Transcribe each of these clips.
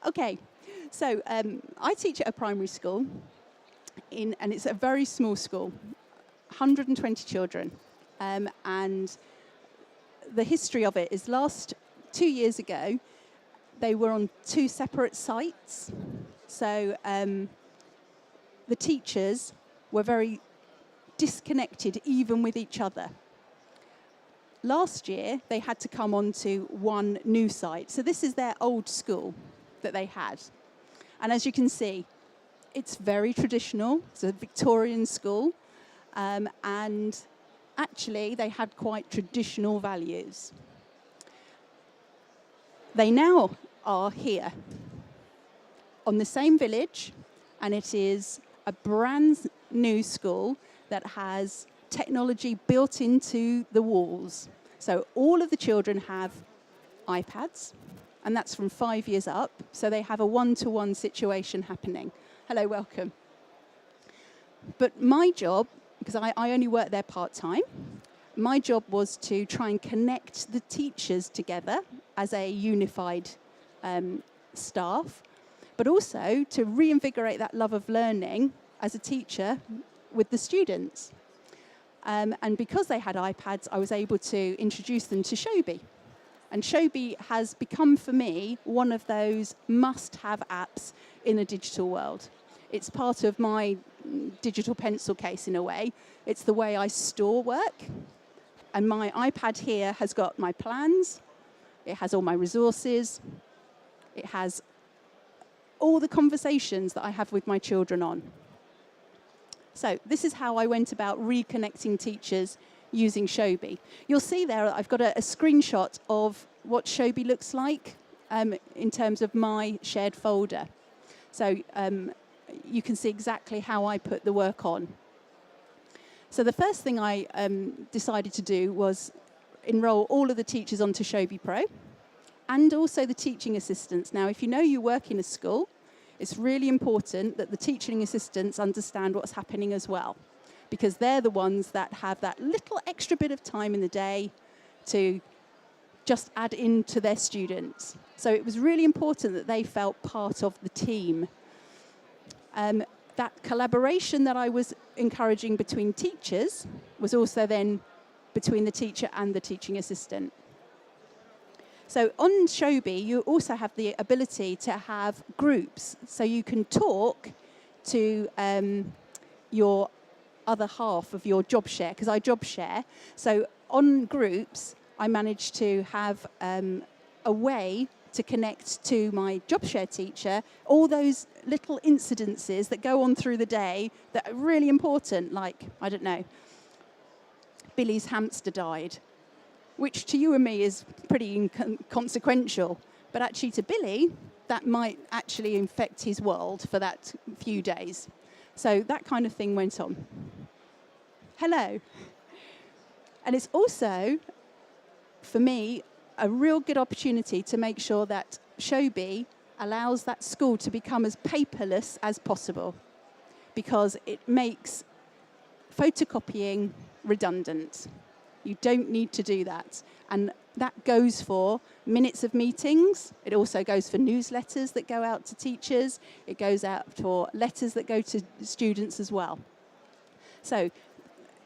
Okay, so I teach at a primary school, and it's a very small school, 120 children. And the history of it is 2 years ago, they were on 2 separate sites. So the teachers were very disconnected even with each other. Last year, they had to come onto one new site. So this is their old school that they had. And as you can see, it's very traditional. It's a Victorian school. And actually, they had quite traditional values. They now are here on the same village, and it is a brand new school that has technology built into the walls. So all of the children have iPads, and that's from 5 years up. So they have a one-to-one situation happening. Hello, welcome. But my job, because I only work there part-time, my job was to try and connect the teachers together as a unified staff, but also to reinvigorate that love of learning as a teacher with the students. And because they had iPads, I was able to introduce them to Showbie. And Showbie has become, for me, one of those must-have apps in a digital world. It's part of my digital pencil case, in a way. It's the way I store work. And my iPad here has got my plans. It has all my resources. It has all the conversations that I have with my children on. So this is how I went about reconnecting teachers using Showbie. You'll see there I've got a screenshot of what Showbie looks like in terms of my shared folder. So you can see exactly how I put the work on. So the first thing I decided to do was enroll all of the teachers onto Showbie Pro and also the teaching assistants. Now, if you know you work in a school, it's really important that the teaching assistants understand what's happening as well, because they're the ones that have that little extra bit of time in the day to just add into their students. So it was really important that they felt part of the team. That collaboration that I was encouraging between teachers was also then between the teacher and the teaching assistant. So on Showbie, you also have the ability to have groups. So you can talk to your other half of your job share, because I job share. So on groups, I managed to have a way to connect to my job share teacher, all those little incidences that go on through the day that are really important, like, I don't know, Billy's hamster died, which to you and me is pretty inconsequential, but actually to Billy, that might actually infect his world for that few days. So that kind of thing went on. Hello. And it's also, for me, a real good opportunity to make sure that Showbie allows that school to become as paperless as possible, because it makes photocopying redundant. You don't need to do that. And that goes for minutes of meetings. It also goes for newsletters that go out to teachers. It goes out for letters that go to students as well. So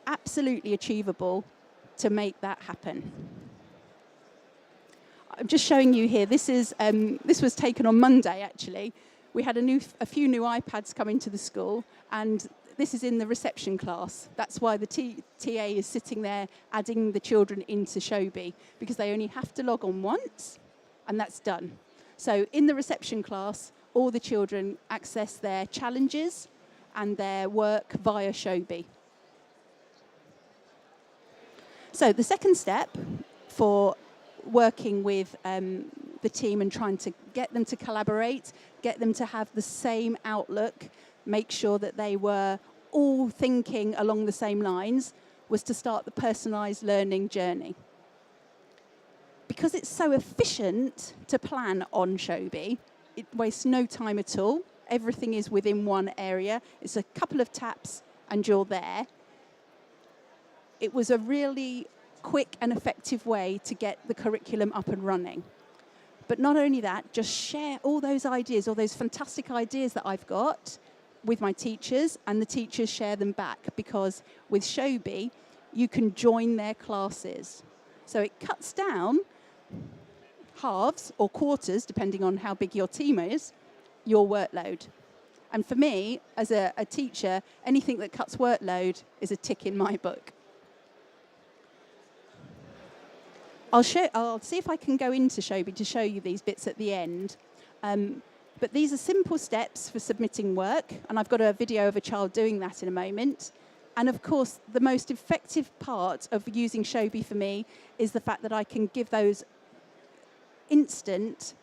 absolutely achievable to make that happen. I'm just showing you here. This was taken on Monday, actually. We had a few new iPads come into the school, and this is in the reception class. That's why the TA is sitting there adding the children into Showbie, because they only have to log on once, and that's done. So in the reception class, all the children access their challenges and their work via Showbie. So the second step for working with the team and trying to get them to collaborate, get them to have the same outlook, make sure that they were all thinking along the same lines, was to start the personalised learning journey. Because it's so efficient to plan on Showbie, it wastes no time at all. Everything is within one area. It's a couple of taps and you're there. It was a really quick and effective way to get the curriculum up and running. But not only that, just share all those ideas, all those fantastic ideas that I've got with my teachers, and the teachers share them back, because with Showbie, you can join their classes. So it cuts down halves or quarters, depending on how big your team is, your workload. And for me, as a teacher, anything that cuts workload is a tick in my book. I'll see if I can go into Showbie to show you these bits at the end. But these are simple steps for submitting work, and I've got a video of a child doing that in a moment. And of course, the most effective part of using Showbie for me is the fact that I can give those instant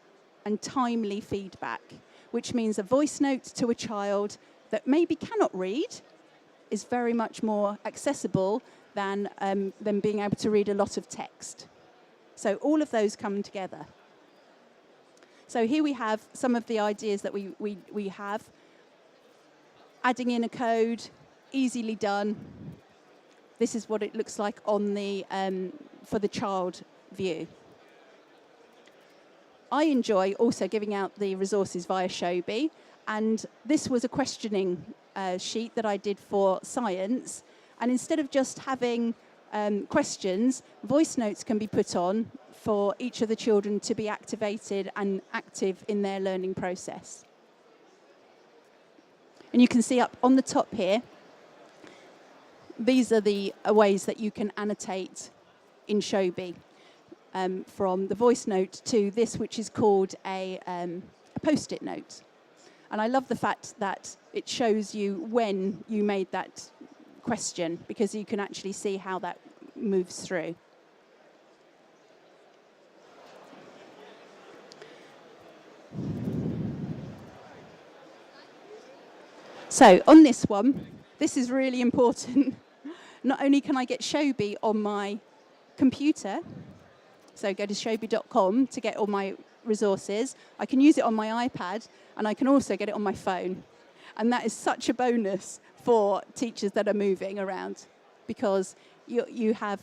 and timely feedback, which means a voice note to a child that maybe cannot read is very much more accessible than them being able to read a lot of text. So all of those come together. So here we have some of the ideas that we have. Adding in a code, easily done. This is what it looks like on the for the child view. I enjoy also giving out the resources via Showbie, and this was a questioning sheet that I did for science. And instead of just having questions, voice notes can be put on for each of the children to be activated and active in their learning process. And you can see up on the top here, these are the ways that you can annotate in Showbie, from the voice note to this, which is called a post-it note. And I love the fact that it shows you when you made that question, because you can actually see how that moves through. So on this one, this is really important. Not only can I get Showbie on my computer, so go to showbie.com to get all my resources, I can use it on my iPad, and I can also get it on my phone. And that is such a bonus for teachers that are moving around, because you have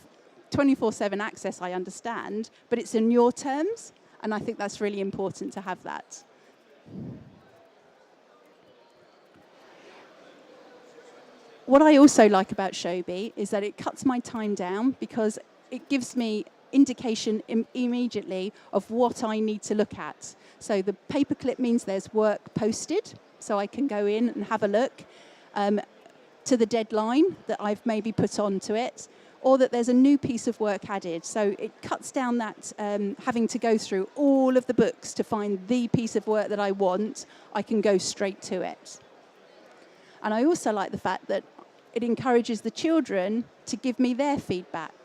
24/7 access, I understand, but it's in your terms, and I think that's really important to have that. What I also like about Showbie is that it cuts my time down, because it gives me indication immediately of what I need to look at. So the paperclip means there's work posted, so I can go in and have a look to the deadline that I've maybe put onto it, or that there's a new piece of work added. So it cuts down that having to go through all of the books to find the piece of work that I want. I can go straight to it. And I also like the fact that it encourages the children to give me their feedback.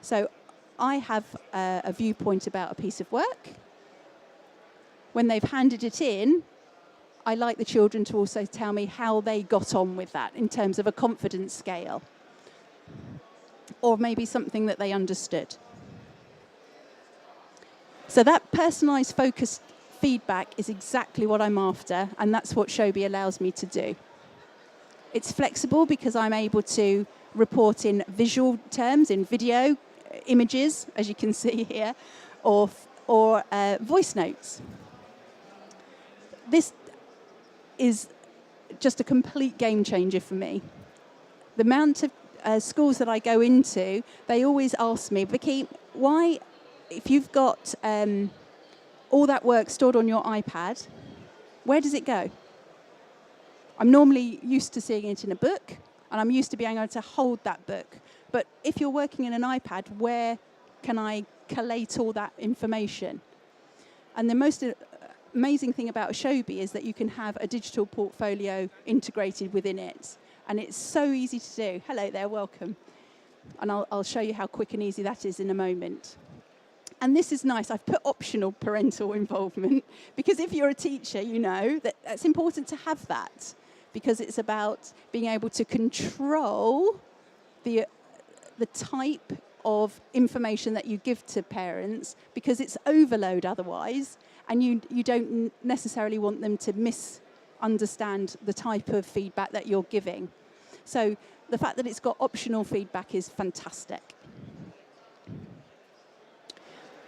So I have a viewpoint about a piece of work. When they've handed it in, I like the children to also tell me how they got on with that in terms of a confidence scale, or maybe something that they understood. So that personalised, focused feedback is exactly what I'm after, and that's what Showbie allows me to do. It's flexible because I'm able to report in visual terms, in video, images, as you can see here, or voice notes. This is just a complete game changer for me. The amount of schools that I go into, they always ask me, Vickie, why, if you've got all that work stored on your iPad, where does it go? I'm normally used to seeing it in a book, and I'm used to being able to hold that book. But if you're working in an iPad, where can I collate all that information? And the most amazing thing about Showbie is that you can have a digital portfolio integrated within it. And it's so easy to do. Hello there, welcome. And I'll show you how quick and easy that is in a moment. And this is nice. I've put optional parental involvement, because if you're a teacher, you know that it's important to have that, because it's about being able to control the type of information that you give to parents, because it's overload otherwise, and you don't necessarily want them to misunderstand the type of feedback that you're giving. So the fact that it's got optional feedback is fantastic.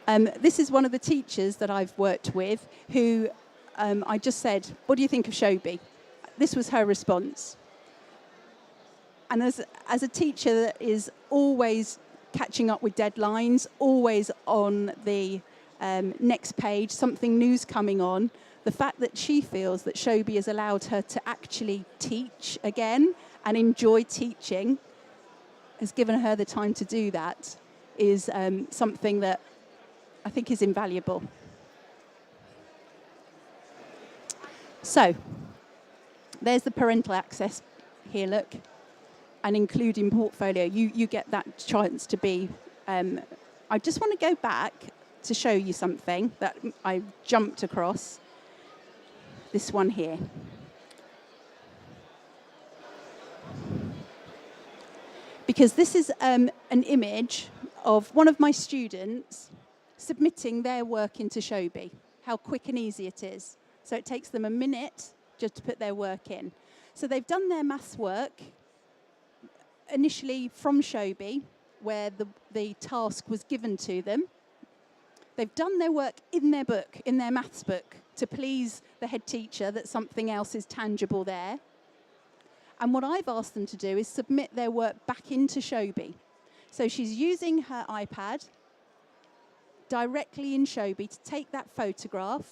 This is one of the teachers that I've worked with who I just said, what do you think of Showbie? This was her response. And as a teacher that is always catching up with deadlines, always on the next page, something new's coming on, the fact that she feels that Showbie has allowed her to actually teach again and enjoy teaching, has given her the time to do that, is something that I think is invaluable. So, there's the parental access here, look, and including portfolio. You get that chance to be... I just want to go back to show you something that I jumped across. This one here. Because this is an image of one of my students submitting their work into Showbie, how quick and easy it is. So it takes them a minute just to put their work in. So they've done their maths work initially from Showbie, where the task was given to them. They've done their work in their book, in their maths book, to please the head teacher that something else is tangible there. And what I've asked them to do is submit their work back into Showbie. So she's using her iPad directly in Showbie to take that photograph.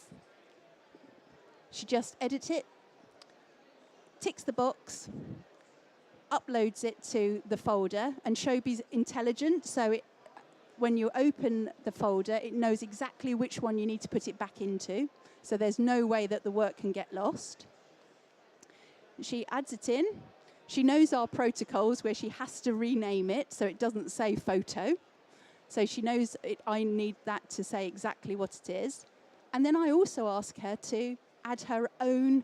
She just edits it, ticks the box, uploads it to the folder, and Showbie's intelligent, so when you open the folder, it knows exactly which one you need to put it back into, so there's no way that the work can get lost. She adds it in. She knows our protocols where she has to rename it so it doesn't say photo. So she knows I need that to say exactly what it is. And then I also ask her to add her own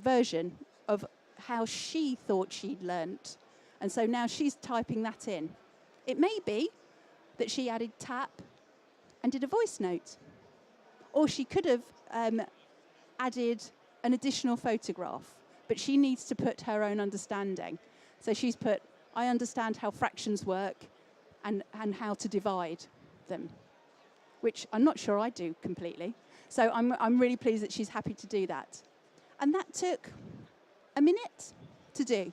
version of how she thought she'd learnt. And so now she's typing that in. It may be that she added tap and did a voice note. Or she could have added an additional photograph, but she needs to put her own understanding. So she's put, I understand how fractions work and how to divide them, which I'm not sure I do completely. So I'm really pleased that she's happy to do that. And that took a minute to do.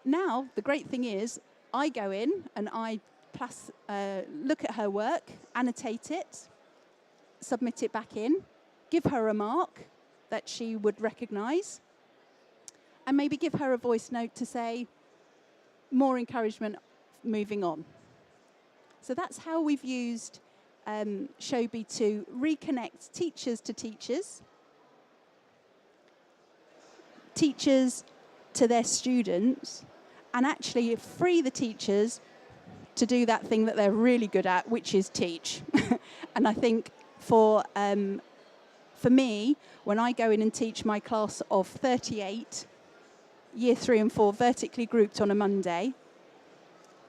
Now, the great thing is, I go in and I look at her work, annotate it, submit it back in, give her a mark that she would recognise, and maybe give her a voice note to say, more encouragement, moving on. So that's how we've used Showbie to reconnect teachers to teachers, teachers to their students, and actually free the teachers to do that thing that they're really good at, which is teach. And I think for me, when I go in and teach my class of 38, year 3 and 4, vertically grouped on a Monday,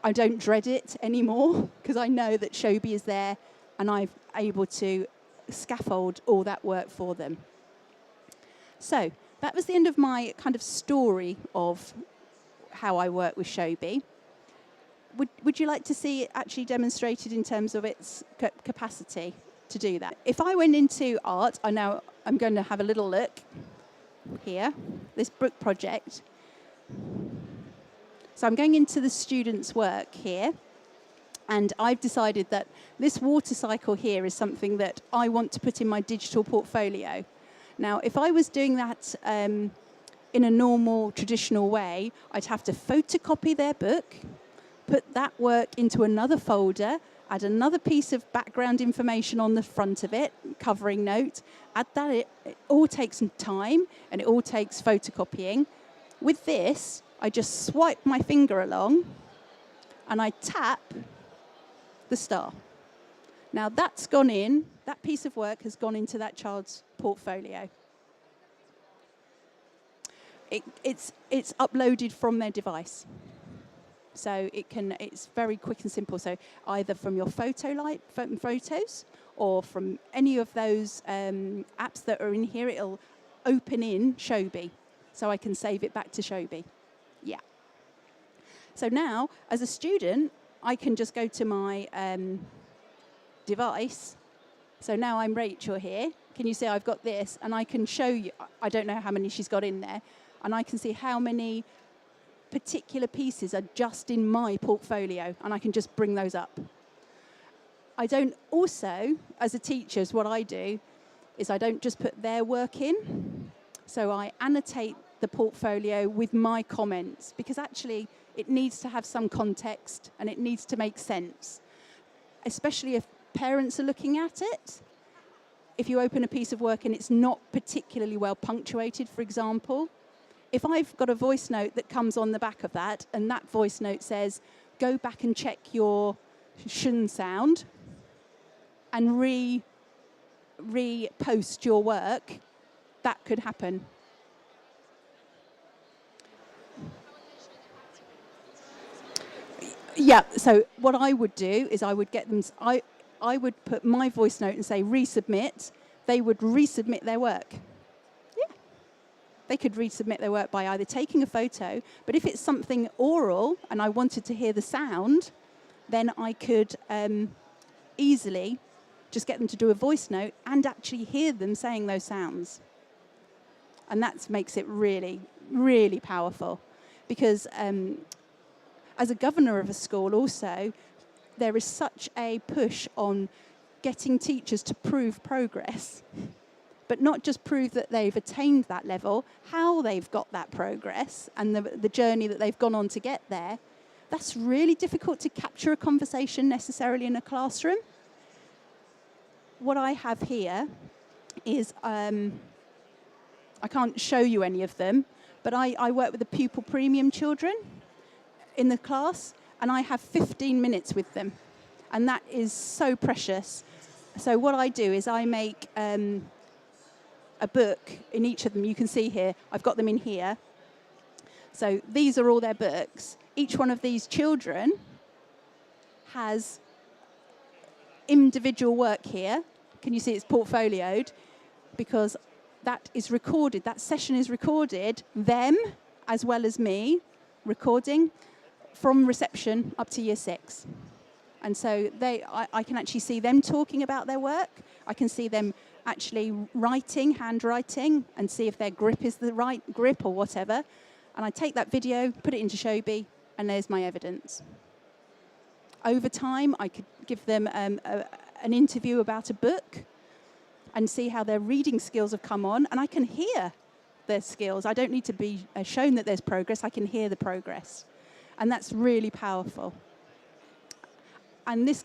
I don't dread it anymore because I know that Showbie is there and I'm able to scaffold all that work for them. So that was the end of my kind of story of how I work with Showbie. Would you like to see it actually demonstrated in terms of its capacity to do that? If I went into art, I'm going to have a little look here, this book project. So I'm going into the students' work here, and I've decided that this water cycle here is something that I want to put in my digital portfolio. Now, if I was doing that in a normal, traditional way, I'd have to photocopy their book, put that work into another folder, add another piece of background information on the front of it, covering note, add that. It all takes some time, and it all takes photocopying. With this, I just swipe my finger along, and I tap the star. Now that's gone in, that piece of work has gone into that child's portfolio. It's uploaded from their device. So it's very quick and simple. So either from your photos or from any of those apps that are in here, it'll open in Showbie. So I can save it back to Showbie. Yeah. So now, as a student, I can just go to my device. So now I'm Rachel here. Can you see I've got this? And I can show you, I don't know how many she's got in there, and I can see how many particular pieces are just in my portfolio, and I can just bring those up. I don't also, as a teacher, what I do is I don't just put their work in. So I annotate the portfolio with my comments, because actually it needs to have some context and it needs to make sense, especially if parents are looking at it. If you open a piece of work and it's not particularly well punctuated, for example, if I've got a voice note that comes on the back of that, and that voice note says, go back and check your shun sound and re-post your work, that could happen. Yeah, so what I would do is I would get them, I would put my voice note and say resubmit. They would resubmit their work. Yeah. They could resubmit their work by either taking a photo, but if it's something oral and I wanted to hear the sound, then I could easily just get them to do a voice note and actually hear them saying those sounds. And that makes it really, really powerful. Because as a governor of a school also, there is such a push on getting teachers to prove progress, but not just prove that they've attained that level, how they've got that progress and the journey that they've gone on to get there. That's really difficult to capture a conversation necessarily in a classroom. What I have here is, I can't show you any of them, but I work with the pupil premium children in the class, and I have 15 minutes with them, and that is so precious. So what I do is I make a book in each of them. You can see here, I've got them in here. So these are all their books. Each one of these children has individual work here. Can you see it's portfolioed? Because that is recorded, that session is recorded, them as well as me, recording from reception up to year 6. And so I can actually see them talking about their work. I can see them actually writing, handwriting, and see if their grip is the right grip or whatever. And I take that video, put it into Showbie, and there's my evidence. Over time, I could give them an interview about a book and see how their reading skills have come on, and I can hear their skills. I don't need to be shown that there's progress, I can hear the progress. And that's really powerful. And this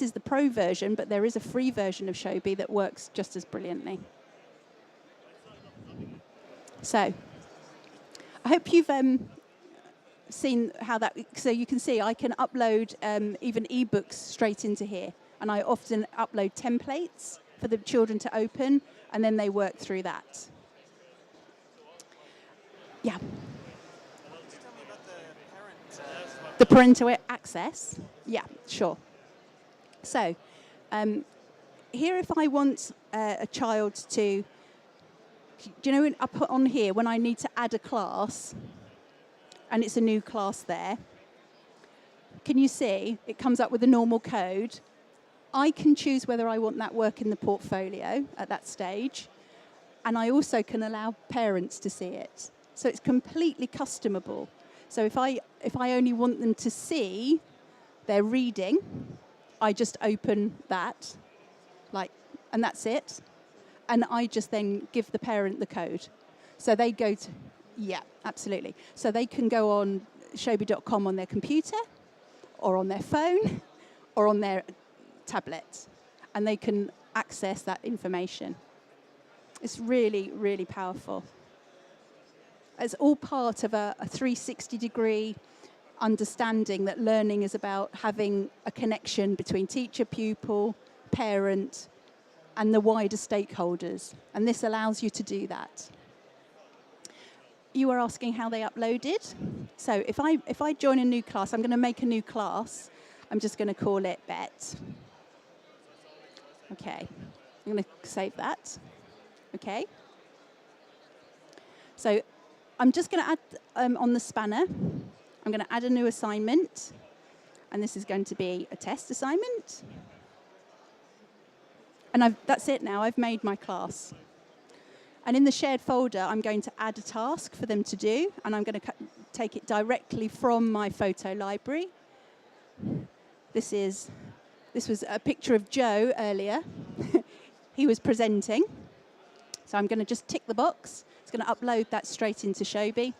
is the pro version, but there is a free version of Showbie that works just as brilliantly. So, I hope you've seen how that, so you can see I can upload even ebooks straight into here. And I often upload templates for the children to open, and then they work through that. Yeah. The parental access? Yeah, sure. So, here if I want a child to, do you know, I put on here when I need to add a class, and it's a new class there, can you see it comes up with a normal code? I can choose whether I want that work in the portfolio at that stage, and I also can allow parents to see it. So it's completely customable. So if I only want them to see their reading, I just open that, and that's it. And I just then give the parent the code. So they go to, yeah, absolutely. So they can go on showbie.com on their computer, or on their phone, or on their tablet, and they can access that information. It's really, really powerful. It's all part of a 360-degree understanding that learning is about having a connection between teacher, pupil, parent, and the wider stakeholders. And this allows you to do that. You were asking how they uploaded. So if I join a new class, I'm going to make a new class. I'm just going to call it BETT. Okay. I'm going to save that. Okay. So I'm just going to add, on the spanner, I'm going to add a new assignment. And this is going to be a test assignment. And that's it now. I've made my class. And in the shared folder, I'm going to add a task for them to do, and I'm going to take it directly from my photo library. This was a picture of Joe earlier. He was presenting. So I'm going to just tick the box. It's going to upload that straight into Showbie.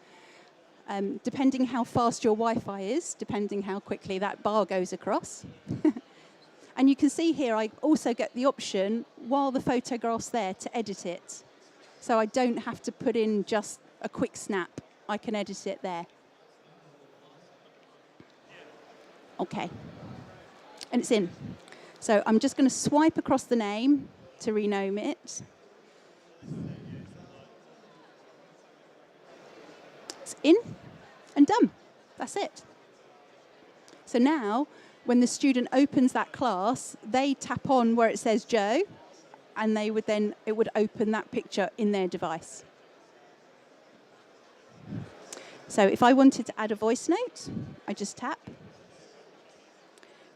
Depending how fast your Wi-Fi is, depending how quickly that bar goes across. And you can see here, I also get the option, while the photograph's there, to edit it. So I don't have to put in just a quick snap. I can edit it there. Okay. And it's in. So I'm just going to swipe across the name to rename it. It's in and done. That's it. So now, when the student opens that class, they tap on where it says Joe, and it would open that picture in their device. So if I wanted to add a voice note, I just tap.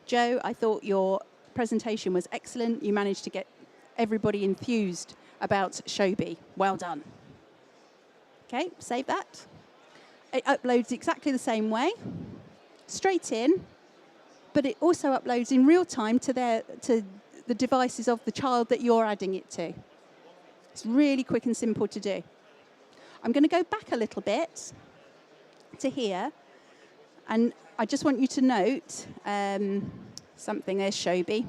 Joe, I thought your presentation was excellent. You managed to get everybody enthused about Showbie. Well done. Okay, save that. It uploads exactly the same way, straight in, but it also uploads in real time to the devices of the child that you're adding it to. It's really quick and simple to do. I'm going to go back a little bit to here, and I just want you to note something. There's Showbie.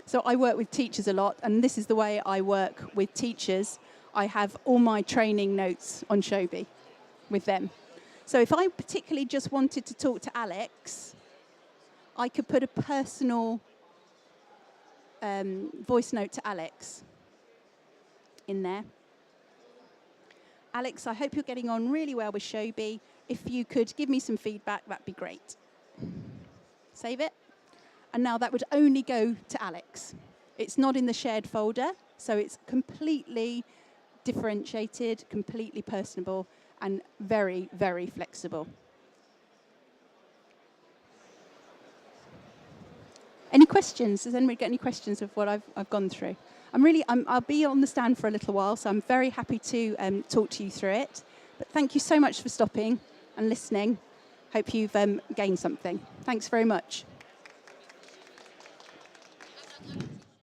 So I work with teachers a lot, and this is the way I work with teachers. I have all my training notes on Showbie with them. So if I particularly just wanted to talk to Alex, I could put a personal voice note to Alex in there. Alex, I hope you're getting on really well with Showbie. If you could give me some feedback, that'd be great. Save it. And now that would only go to Alex. It's not in the shared folder, so it's completely differentiated, completely personable, and very, very flexible. Any questions? Does anybody get any questions of what I've gone through? I'll be on the stand for a little while, so I'm very happy to talk to you through it. But thank you so much for stopping and listening. Hope you've gained something. Thanks very much.